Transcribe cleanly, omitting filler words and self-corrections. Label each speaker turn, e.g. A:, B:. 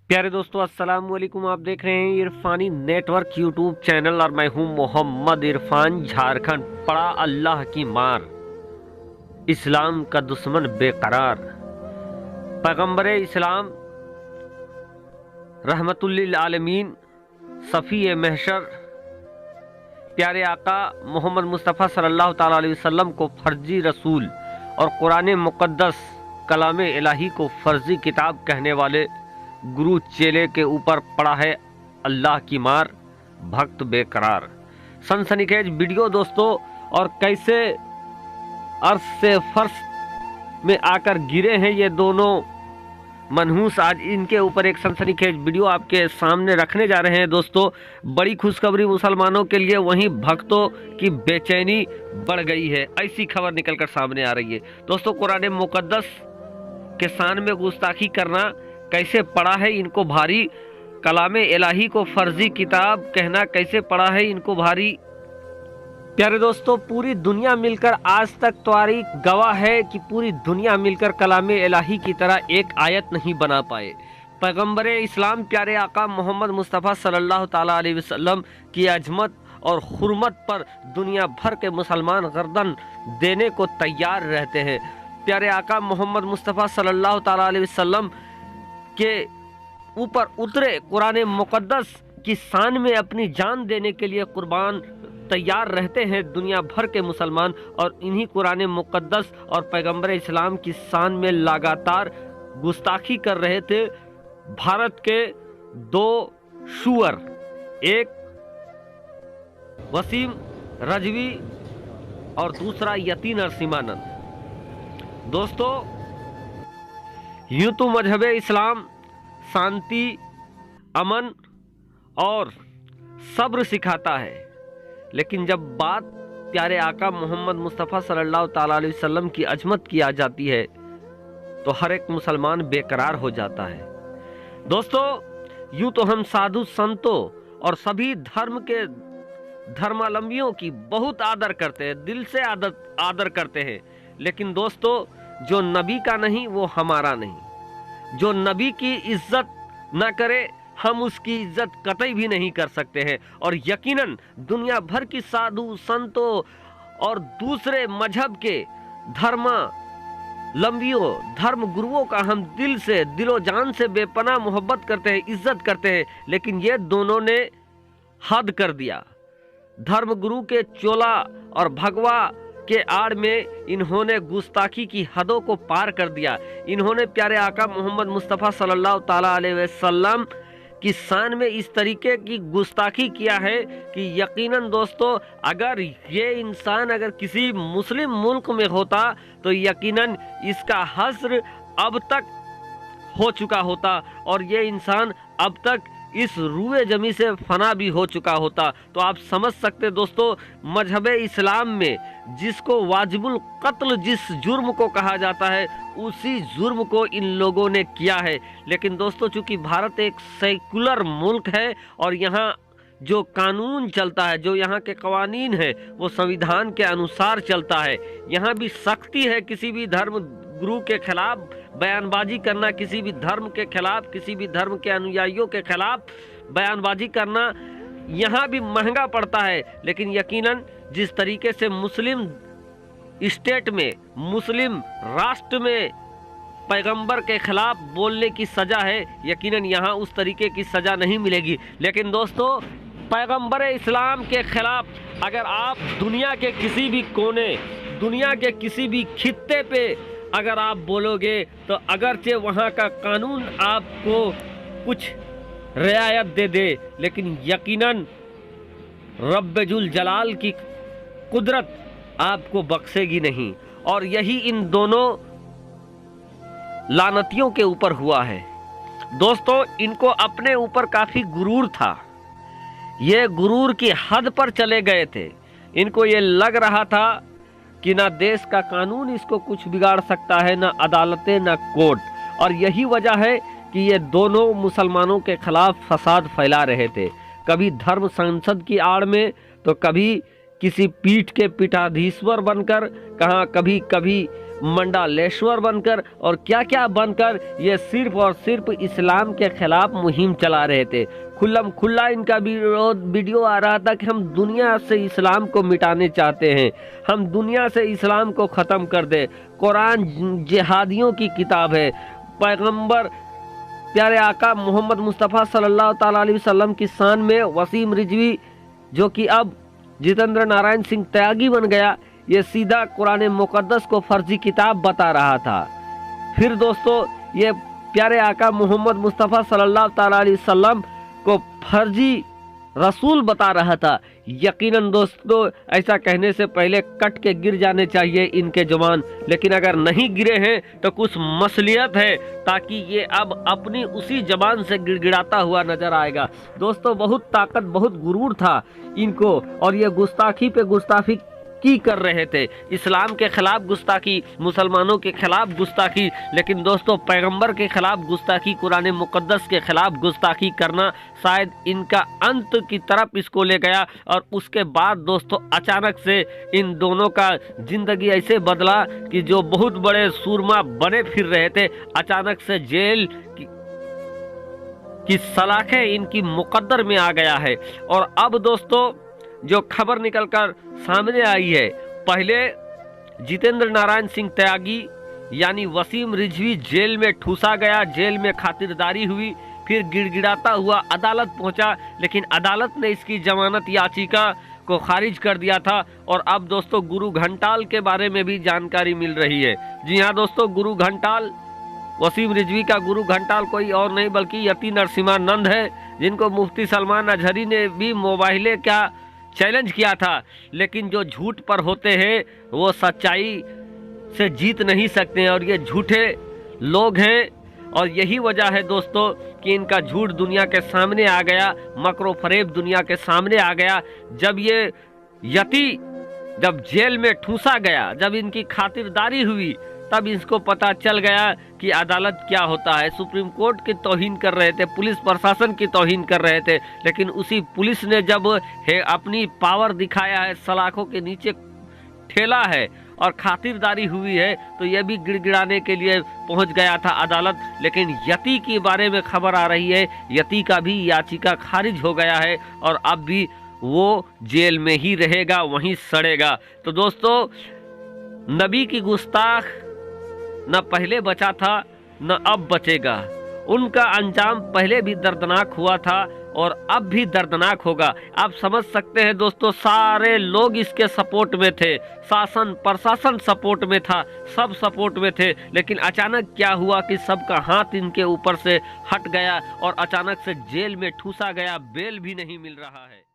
A: प्यारे दोस्तों, अस्सलाम वालेकुम। आप देख रहे हैं इरफानी नेटवर्क यूट्यूब चैनल और मैं हूं मोहम्मद इरफान। झारखंड पड़ा अल्लाह की मार, इस्लाम का दुश्मन बेकरार। पैगंबर इस्लाम रहमतुल्लिल आलमीन, सफ़ी महशर, प्यारे आका मोहम्मद मुस्तफ़ा सल्लल्लाहु ताला अलैहि वसल्लम को फर्जी रसूल और कुरान मुक़द्दस कलाम इलाही को फर्जी किताब कहने वाले गुरु चेले के ऊपर पड़ा है अल्लाह की मार, भक्त बेकरार। सनसनीखेज वीडियो दोस्तों, और कैसे अर्श से फर्श में आकर गिरे हैं ये दोनों मनहूस। आज इनके ऊपर एक सनसनीखेज वीडियो आपके सामने रखने जा रहे हैं दोस्तों। बड़ी खुशखबरी मुसलमानों के लिए, वहीं भक्तों की बेचैनी बढ़ गई है, ऐसी खबर निकलकर सामने आ रही है दोस्तों। कुरान मुक़द्दस के शान में गुस्ताखी करना कैसे पड़ा है इनको भारी, कलाम इलाही को फर्जी किताब कहना कैसे पड़ा है इनको भारी। प्यारे दोस्तों, पूरी दुनिया मिलकर आज तक तारीख गवाह है कि पूरी दुनिया मिलकर कलाम इलाही की तरह एक आयत नहीं बना पाए। पैगंबर इस्लाम प्यारे आका मोहम्मद मुस्तफ़ा सल्लल्लाहु ताला अलैहि वसल्लम की अजमत और हुर्मत पर दुनिया भर के मुसलमान गर्दन देने को तैयार रहते हैं। प्यारे आका मोहम्मद मुस्तफ़ा सल्लल्लाहु ताला अलैहि वसल्लम के ऊपर उतरे कुरान मुक़द्दस की शान में अपनी जान देने के लिए कुर्बान तैयार रहते हैं दुनिया भर के मुसलमान। और इन्हीं कुरान मुक़द्दस और पैगंबर इस्लाम की शान में लगातार गुस्ताखी कर रहे थे भारत के दो शूअर, एक वसीम रजवी और दूसरा यती नरसिम्हानंद। दोस्तों, यूं तो मजहब इस्लाम शांति, अमन और सब्र सिखाता है, लेकिन जब बात प्यारे आका मोहम्मद मुस्तफ़ा सल्लल्लाहु ताला अलैहि वसल्लम की अजमत की आ जाती है तो हर एक मुसलमान बेकरार हो जाता है। दोस्तों, यूं तो हम साधु संतों और सभी धर्म के धर्मावलंबियों की बहुत आदर करते हैं, दिल से आदर करते हैं, लेकिन दोस्तों जो नबी का नहीं वो हमारा नहीं। जो नबी की इज्जत ना करे हम उसकी इज्जत कतई भी नहीं कर सकते हैं। और यकीनन दुनिया भर की साधु संतों और दूसरे मजहब के धर्मावलंबियों, धर्म गुरुओं का हम दिल से, दिलो जान से बेपनाह मोहब्बत करते हैं, इज्जत करते हैं, लेकिन ये दोनों ने हद कर दिया। धर्म गुरु के चोला और भगवा के आड़ में इन्होंने गुस्ताखी की हदों को पार कर दिया। इन्होंने प्यारे आका मोहम्मद मुस्तफ़ा सल्लल्लाहु ताला अलैहि वसल्लम की शान में इस तरीके की गुस्ताखी किया है कि यकीनन दोस्तों, अगर ये इंसान अगर किसी मुस्लिम मुल्क में होता तो यकीनन इसका हश्र अब तक हो चुका होता और ये इंसान अब तक इस रूए जमी से फना भी हो चुका होता। तो आप समझ सकते दोस्तों, मजहब इस्लाम में जिसको वाजिबुल कत्ल जिस जुर्म को कहा जाता है उसी जुर्म को इन लोगों ने किया है। लेकिन दोस्तों, चूंकि भारत एक सेकुलर मुल्क है और यहाँ जो कानून चलता है, जो यहाँ के कवानीन है वो संविधान के अनुसार चलता है। यहाँ भी सख्ती है किसी भी धर्म गुरु के खिलाफ बयानबाजी करना, किसी भी धर्म के खिलाफ, किसी भी धर्म के अनुयायियों के खिलाफ बयानबाजी करना यहाँ भी महंगा पड़ता है। लेकिन यकीनन जिस तरीके से मुस्लिम स्टेट में, मुस्लिम राष्ट्र में पैगंबर के खिलाफ बोलने की सज़ा है, यकीनन यहाँ उस तरीके की सज़ा नहीं मिलेगी। लेकिन दोस्तों, पैगंबर इस्लाम के खिलाफ अगर आप दुनिया के किसी भी कोने, दुनिया के किसी भी खित्ते पे अगर आप बोलोगे तो अगरचे वहाँ का कानून आपको कुछ रियायत दे दे, लेकिन यकीनन रब्बुल जलाल की कुदरत आपको बख्शेगी नहीं। और यही इन दोनों लानतियों के ऊपर हुआ है। दोस्तों, इनको अपने ऊपर काफ़ी गुरूर था, ये गुरूर की हद पर चले गए थे। इनको ये लग रहा था कि ना देश का कानून इसको कुछ बिगाड़ सकता है, ना अदालतें, ना कोर्ट। और यही वजह है कि ये दोनों मुसलमानों के खिलाफ फसाद फैला रहे थे, कभी धर्म संसद की आड़ में तो कभी किसी पीठ के पीठाधीश्वर बनकर, कभी मंडालेश्वर बनकर और क्या क्या बनकर ये सिर्फ और सिर्फ इस्लाम के खिलाफ मुहिम चला रहे थे। खुल्लम खुल्ला इनका वीडियो आ रहा था कि हम दुनिया से इस्लाम को मिटाने चाहते हैं, हम दुनिया से इस्लाम को ख़त्म कर दे। कुरान जिहादियों की किताब है। पैगंबर प्यारे आका मोहम्मद मुस्तफ़ा सल्लल्लाहु ताला अलैहि वसल्लम की शान में वसीम रिजवी, जो कि अब जितेंद्र नारायण सिंह त्यागी बन गया, ये सीधा कुरान मुक़द्दस को फर्जी किताब बता रहा था। फिर दोस्तों ये प्यारे आका मोहम्मद मुस्तफ़ा सल्लल्लाहु ताला अलैहि वसल्लम को फर्जी रसूल बता रहा था। यकीनन दोस्तों ऐसा कहने से पहले कट के गिर जाने चाहिए इनके जुबान, लेकिन अगर नहीं गिरे हैं तो कुछ मसलियत है, ताकि ये अब अपनी उसी जबान से गिड़गिड़ाता हुआ नजर आएगा। दोस्तों बहुत ताकत, बहुत गुरूर था इनको, और ये गुस्ताखी पे गुस्ताखी की कर रहे थे। इस्लाम के खिलाफ गुस्ताखी, मुसलमानों के खिलाफ गुस्ताखी, लेकिन दोस्तों पैगंबर के खिलाफ गुस्ताखी, कुरान मुक़द्दस के खिलाफ गुस्ताखी करना शायद इनका अंत की तरफ इसको ले गया। और उसके बाद दोस्तों अचानक से इन दोनों का जिंदगी ऐसे बदला कि जो बहुत बड़े सूरमा बने फिर रहे थे, अचानक से जेल की सलाखें इनकी मुकद्दर में आ गया है। और अब दोस्तों जो खबर निकलकर सामने आई है, पहले जितेंद्र नारायण सिंह त्यागी यानी वसीम रिजवी जेल में ठूसा गया, जेल में खातिरदारी हुई, फिर गिड़गिड़ाता हुआ अदालत पहुंचा, लेकिन अदालत ने इसकी जमानत याचिका को खारिज कर दिया था। और अब दोस्तों गुरु घंटाल के बारे में भी जानकारी मिल रही है। जी हाँ दोस्तों, गुरु घंटाल, वसीम रिजवी का गुरु घंटाल कोई और नहीं बल्कि यति नरसिम्हानंद है, जिनको मुफ्ती सलमान अजहरी ने भी मोबाइले का चैलेंज किया था। लेकिन जो झूठ पर होते हैं वो सच्चाई से जीत नहीं सकते हैं, और ये झूठे लोग हैं। और यही वजह है दोस्तों कि इनका झूठ दुनिया के सामने आ गया, मकरो फरेब दुनिया के सामने आ गया। जब ये यति जब जेल में ठूसा गया, जब इनकी खातिरदारी हुई, तब इसको पता चल गया कि अदालत क्या होता है। सुप्रीम कोर्ट की तौहीन कर रहे थे, पुलिस प्रशासन की तौहीन कर रहे थे, लेकिन उसी पुलिस ने जब अपनी पावर दिखाया है, सलाखों के नीचे ठेला है और खातिरदारी हुई है, तो यह भी गिड़गिड़ाने के लिए पहुंच गया था अदालत। लेकिन यति के बारे में खबर आ रही है, यति का भी याचिका खारिज हो गया है और अब भी वो जेल में ही रहेगा, वहीं सड़ेगा। तो दोस्तों नबी की गुस्ताख न पहले बचा था न अब बचेगा। उनका अंजाम पहले भी दर्दनाक हुआ था और अब भी दर्दनाक होगा। आप समझ सकते हैं दोस्तों, सारे लोग इसके सपोर्ट में थे, शासन प्रशासन सपोर्ट में था, सब सपोर्ट में थे। लेकिन अचानक क्या हुआ कि सबका हाथ इनके ऊपर से हट गया और अचानक से जेल में ठूसा गया, बेल भी नहीं मिल रहा है।